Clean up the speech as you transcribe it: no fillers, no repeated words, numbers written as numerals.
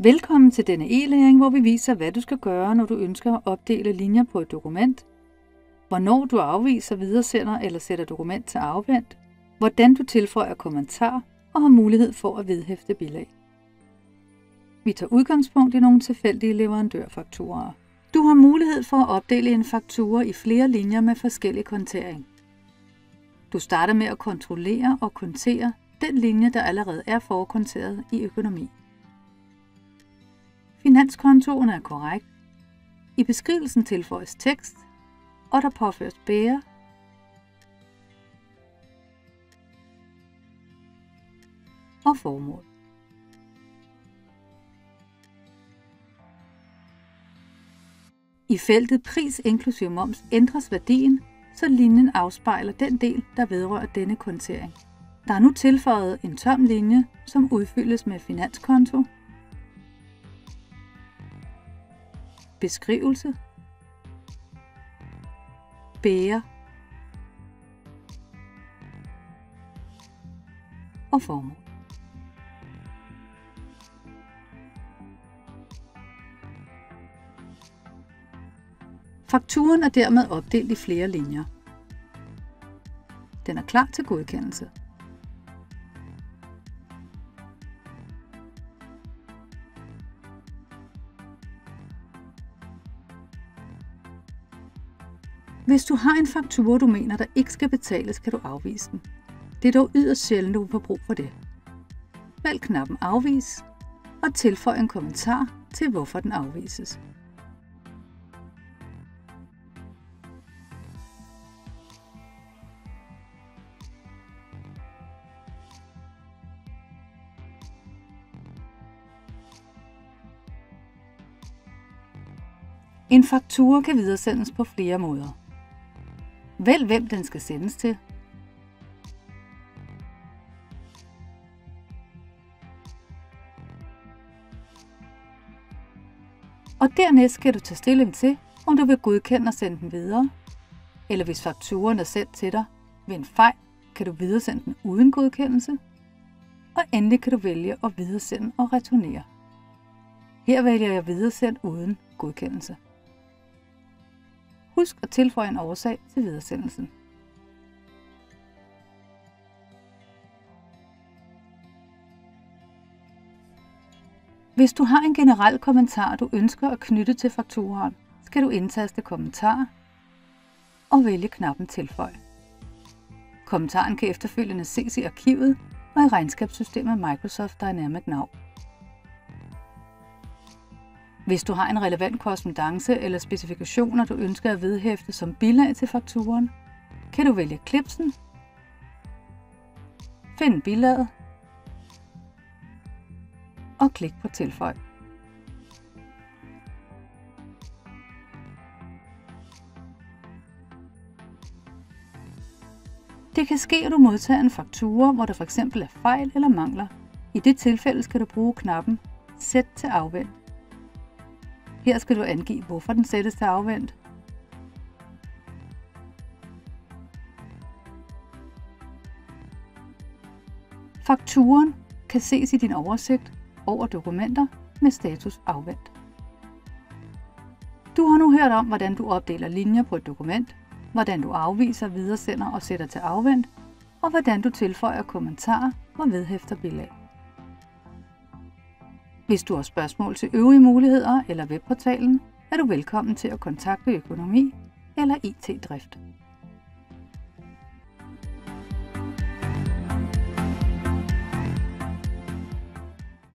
Velkommen til denne e-læring, hvor vi viser, hvad du skal gøre, når du ønsker at opdele linjer på et dokument, hvornår du afviser, videresender eller sætter dokument til afvendt, hvordan du tilføjer kommentar og har mulighed for at vedhæfte bilag. Vi tager udgangspunkt i nogle tilfældige leverandørfakturaer. Du har mulighed for at opdele en faktura i flere linjer med forskellig kontering. Du starter med at kontrollere og kontere den linje, der allerede er forkonteret i økonomi. Finanskontoen er korrekt. I beskrivelsen tilføjes tekst, og der påføres bærer og formål. I feltet pris inklusive moms ændres værdien, så linjen afspejler den del, der vedrører denne kontering. Der er nu tilføjet en tom linje, som udfyldes med finanskonto, beskrivelse, bærer og formål. Fakturen er dermed opdelt i flere linjer. Den er klar til godkendelse. Hvis du har en faktura, du mener, der ikke skal betales, kan du afvise den. Det er dog yderst sjældent, du får brug for det. Vælg knappen Afvis og tilføj en kommentar til, hvorfor den afvises. En faktura kan videresendes på flere måder. Vælg, hvem den skal sendes til. Og dernæst skal du tage stilling til, om du vil godkende og sende den videre, eller hvis fakturen er sendt til dig ved en fejl, kan du videresende den uden godkendelse, og endelig kan du vælge at videresende og returnere. Her vælger jeg videresend uden godkendelse. Husk at tilføje en årsag til videresendelsen. Hvis du har en generel kommentar, du ønsker at knytte til fakturaen, skal du indtaste kommentar og vælge knappen Tilføj. Kommentaren kan efterfølgende ses i arkivet og i regnskabssystemet Microsoft Dynamics Now. Hvis du har en relevant korrespondance eller specifikationer, du ønsker at vedhæfte som bilag til fakturen, kan du vælge klipsen, find bilaget og klik på Tilføj. Det kan ske, at du modtager en faktura, hvor der f.eks. er fejl eller mangler. I det tilfælde skal du bruge knappen Sæt til afvendt. Her skal du angive, hvorfor den sættes til afvendt. Fakturen kan ses i din oversigt over dokumenter med status afvendt. Du har nu hørt om, hvordan du opdeler linjer på et dokument, hvordan du afviser, videresender og sætter til afvendt, og hvordan du tilføjer kommentarer og vedhæfter bilag. Hvis du har spørgsmål til øvrige muligheder eller webportalen, er du velkommen til at kontakte økonomi eller IT-drift.